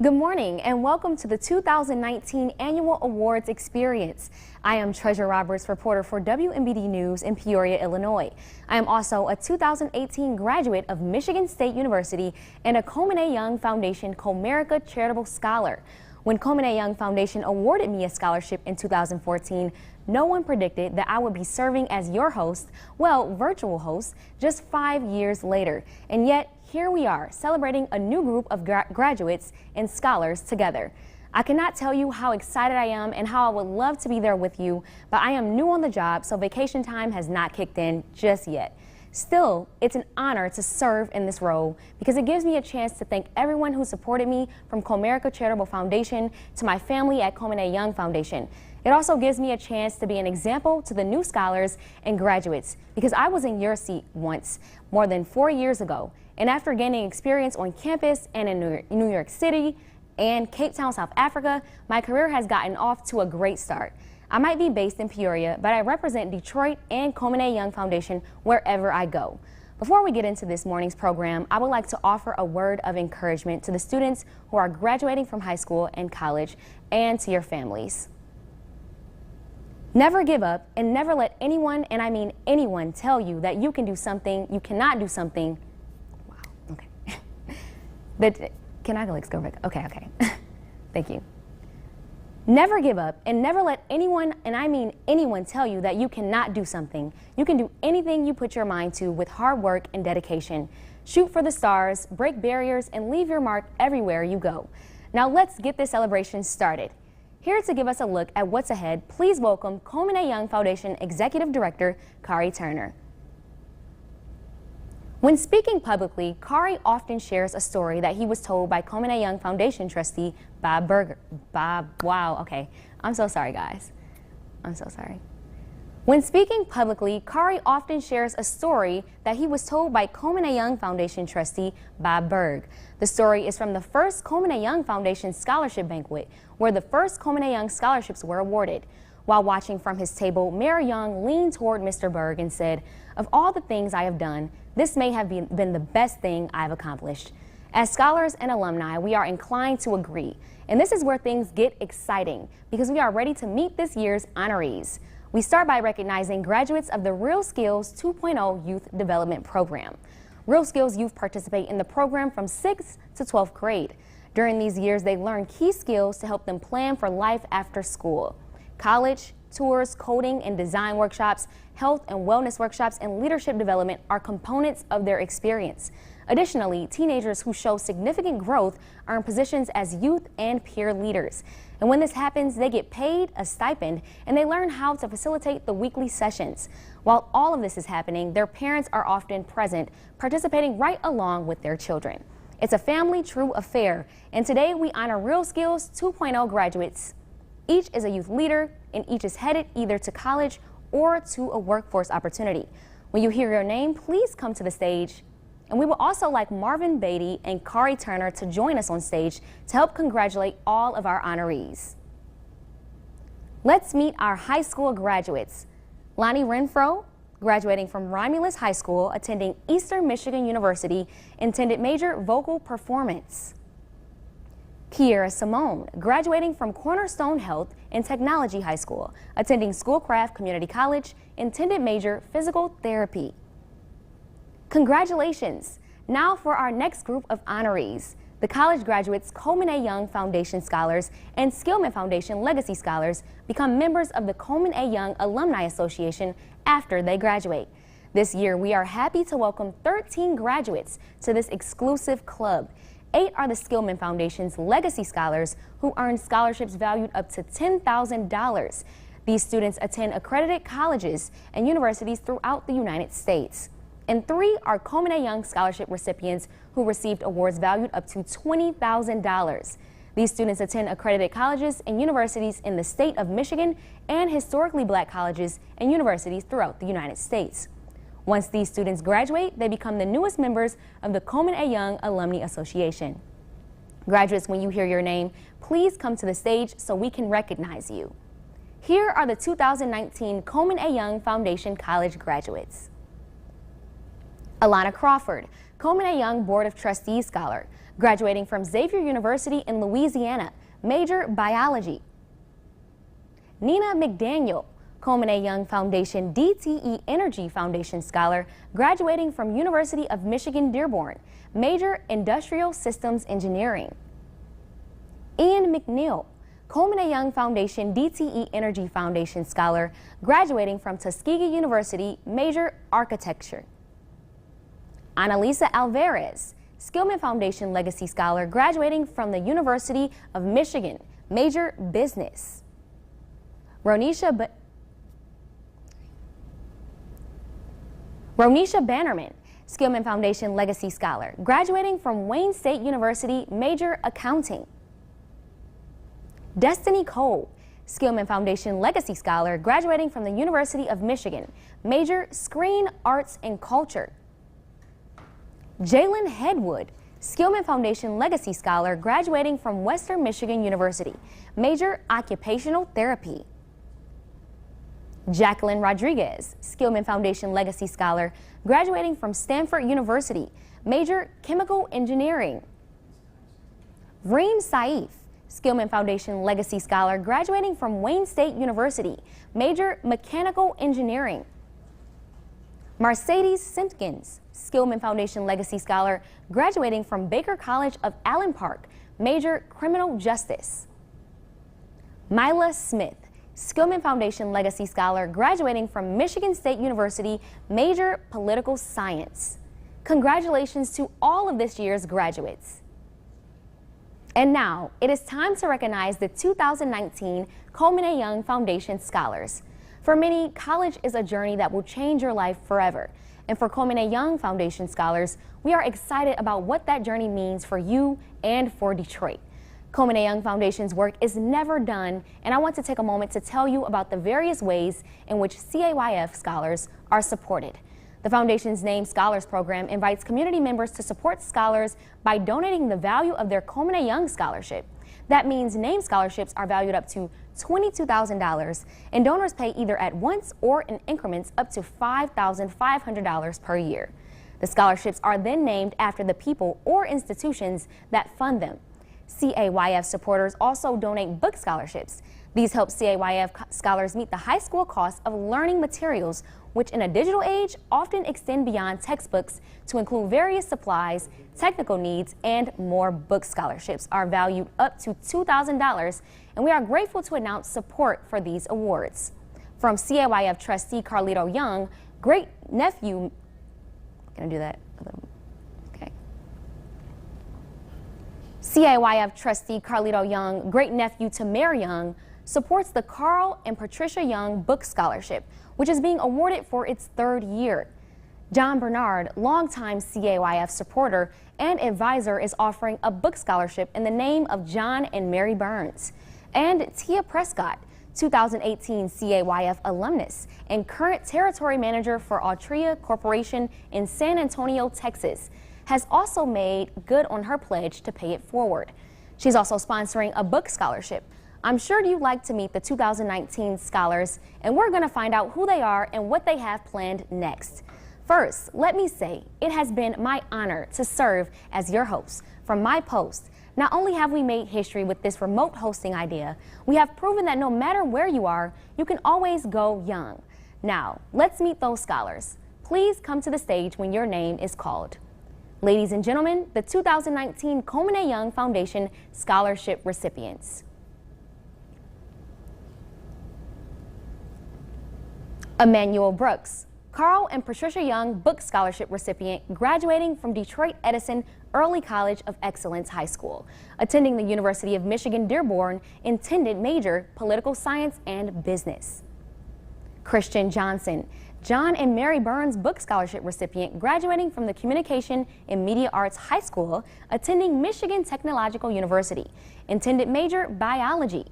Good morning and welcome to the 2019 Annual Awards Experience. I am Treasure Roberts, reporter for WMBD News in Peoria, Illinois. I am also a 2018 graduate of Michigan State University and a Coleman A. Young Foundation Comerica Charitable Scholar. When Coleman A. Young Foundation awarded me a scholarship in 2014, no one predicted that I would be serving as your host, well, virtual host, just 5 years later. And yet, here we are, celebrating a new group of graduates and scholars together. I cannot tell you how excited I am and how I would love to be there with you, but I am new on the job, so vacation time has not kicked in just yet. Still, it's an honor to serve in this role because it gives me a chance to thank everyone who supported me, from Comerica Charitable Foundation to my family at Coleman A. Young Foundation. It also gives me a chance to be an example to the new scholars and graduates because I was in your seat once, more than 4 years ago. And after gaining experience on campus and in New York City and Cape Town, South Africa, my career has gotten off to a great start. I might be based in Peoria, but I represent Detroit and Coleman A. Young Foundation wherever I go. Before we get into this morning's program, I would like to offer a word of encouragement to the students who are graduating from high school and college, and to your families. Never give up and never let anyone, and I mean anyone, tell you that you can do something, you cannot do something. Wow, okay. Can I go back? Okay. Thank you. Never give up and never let anyone, and I mean anyone, tell you that you cannot do something. You can do anything you put your mind to with hard work and dedication. Shoot for the stars, break barriers, and leave your mark everywhere you go. Now let's get this celebration started. Here to give us a look at what's ahead, please welcome Coleman A. Young Foundation Executive Director, Kari Turner. When speaking publicly, Kari often shares a story that he was told by Coleman A. Young Foundation trustee I'm so sorry, guys. I'm so sorry. When speaking publicly, Kari often shares a story that he was told by Coleman A. Young Foundation trustee Bob Berg. The story is from the first Coleman A. Young Foundation Scholarship Banquet, where the first Coleman A. Young scholarships were awarded. While watching from his table, Mayor Young leaned toward Mr. Berg and said, "Of all the things I have done, this may have been the best thing I've accomplished." As scholars and alumni, we are inclined to agree. And this is where things get exciting because we are ready to meet this year's honorees. We start by recognizing graduates of the Real Skills 2.0 Youth Development Program. Real Skills youth participate in the program from 6th to 12th grade. During these years, they learn key skills to help them plan for life after school. College, tours, coding and design workshops, health and wellness workshops, and leadership development are components of their experience. Additionally, teenagers who show significant growth earn positions as youth and peer leaders. And when this happens, they get paid a stipend and they learn how to facilitate the weekly sessions. While all of this is happening, their parents are often present, participating right along with their children. It's a family true affair, and today we honor Real Skills 2.0 graduates. Each is a youth leader, and each is headed either to college or to a workforce opportunity. When you hear your name, please come to the stage. And we would also like Marvin Beatty and Kari Turner to join us on stage to help congratulate all of our honorees. Let's meet our high school graduates. Lonnie Renfro, graduating from Romulus High School, attending Eastern Michigan University, intended major vocal performance. Kiera Simone, graduating from Cornerstone Health and Technology High School, attending Schoolcraft Community College, intended major physical therapy. Congratulations! Now for our next group of honorees. The college graduates, Coleman A. Young Foundation Scholars and Skillman Foundation Legacy Scholars become members of the Coleman A. Young Alumni Association after they graduate. This year, we are happy to welcome 13 graduates to this exclusive club. 8 are the Skillman Foundation's Legacy Scholars who earn scholarships valued up to $10,000. These students attend accredited colleges and universities throughout the United States. And 3 are Coleman A. Young Scholarship recipients who received awards valued up to $20,000. These students attend accredited colleges and universities in the state of Michigan and historically black colleges and universities throughout the United States. Once these students graduate, they become the newest members of the Coleman A. Young Alumni Association. Graduates, when you hear your name, please come to the stage so we can recognize you. Here are the 2019 Coleman A. Young Foundation College graduates. Alana Crawford, Coleman A. Young Board of Trustees Scholar. graduating from Xavier University in Louisiana, major biology. Nina McDaniel, Coleman A. Young Foundation DTE Energy Foundation Scholar, graduating from University of Michigan Dearborn, major industrial systems engineering. Ian McNeil, Coleman A. Young Foundation DTE Energy Foundation Scholar, graduating from Tuskegee University, major architecture. Annalisa Alvarez, Skillman Foundation Legacy Scholar, graduating from the University of Michigan, major business. Ronisha Bannerman, Skillman Foundation Legacy Scholar, graduating from Wayne State University, major accounting. Destiny Cole, Skillman Foundation Legacy Scholar, graduating from the University of Michigan, major screen arts and culture. Jalen Headwood, Skillman Foundation Legacy Scholar, graduating from Western Michigan University, major occupational therapy. Jacqueline Rodriguez, Skillman Foundation Legacy Scholar, graduating from Stanford University, major chemical engineering. Reem Saif, Skillman Foundation Legacy Scholar, graduating from Wayne State University, major mechanical engineering. Mercedes Simpkins, Skillman Foundation Legacy Scholar, graduating from Baker College of Allen Park, major criminal justice. Mila Smith, Skillman Foundation Legacy Scholar, graduating from Michigan State University, major political science. Congratulations to all of this year's graduates. And now, it is time to recognize the 2019 Coleman A. Young Foundation Scholars. For many, college is a journey that will change your life forever. And for Coleman A. Young Foundation Scholars, we are excited about what that journey means for you and for Detroit. Coleman A. Young Foundation's work is never done, and I want to take a moment to tell you about the various ways in which CAYF scholars are supported. The Foundation's Named Scholars Program invites community members to support scholars by donating the value of their Coleman A. Young Scholarship. That means named scholarships are valued up to $22,000, and donors pay either at once or in increments up to $5,500 per year. The scholarships are then named after the people or institutions that fund them. CAYF supporters also donate book scholarships. These help CAYF scholars meet the high school cost of learning materials, which in a digital age often extend beyond textbooks to include various supplies, technical needs, and more. Book scholarships are valued up to $2,000, and we are grateful to announce support for these awards. From CAYF trustee Carlito Young, great nephew, can I do that? Okay. CAYF trustee Carlito Young, great nephew to Mayor Young, supports the Carl and Patricia Young Book Scholarship, which is being awarded for its third year. John Bernard, longtime CAYF supporter and advisor, is offering a book scholarship in the name of John and Mary Burns. And Tia Prescott, 2018 CAYF alumnus and current territory manager for Altria Corporation in San Antonio, Texas, has also made good on her pledge to pay it forward. She's also sponsoring a book scholarship. I'm sure you'd like to meet the 2019 scholars, and we're going to find out who they are and what they have planned next. First, let me say it has been my honor to serve as your host from my post. Not only have we made history with this remote hosting idea, we have proven that no matter where you are, you can always go young. Now, let's meet those scholars. Please come to the stage when your name is called. Ladies and gentlemen, the 2019 Coleman A. Young Foundation Scholarship recipients. Emmanuel Brooks, Carl and Patricia Young Book Scholarship recipient, graduating from Detroit Edison Early College of Excellence High School, attending the University of Michigan Dearborn, intended major political science and business. Christian Johnson, John and Mary Burns Book Scholarship recipient, graduating from the Communication and Media Arts High School, attending Michigan Technological University, intended major biology.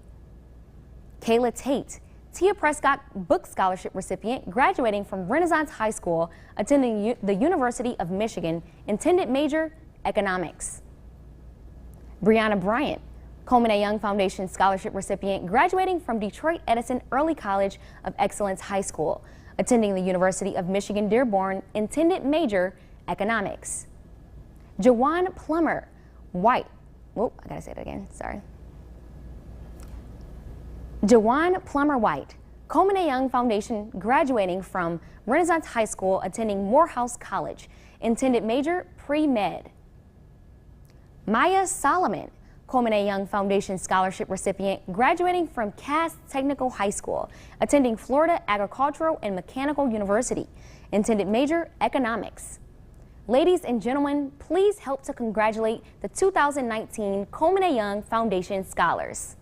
Kayla Tate, Tia Prescott Book Scholarship recipient, graduating from Renaissance High School, attending the University of Michigan, intended major economics. Brianna Bryant, Coleman A. Young Foundation Scholarship recipient, graduating from Detroit Edison Early College of Excellence High School, attending the University of Michigan Dearborn, intended major economics. Jawan Plummer, White. Whoop, I gotta say it again, sorry. Jawan Plummer White, Coleman A. Young Foundation, graduating from Renaissance High School, attending Morehouse College, intended major pre-med. Maya Solomon, Coleman A. Young Foundation scholarship recipient, graduating from Cass Technical High School, attending Florida Agricultural and Mechanical University, intended major economics. Ladies and gentlemen, please help to congratulate the 2019 Coleman A. Young Foundation scholars.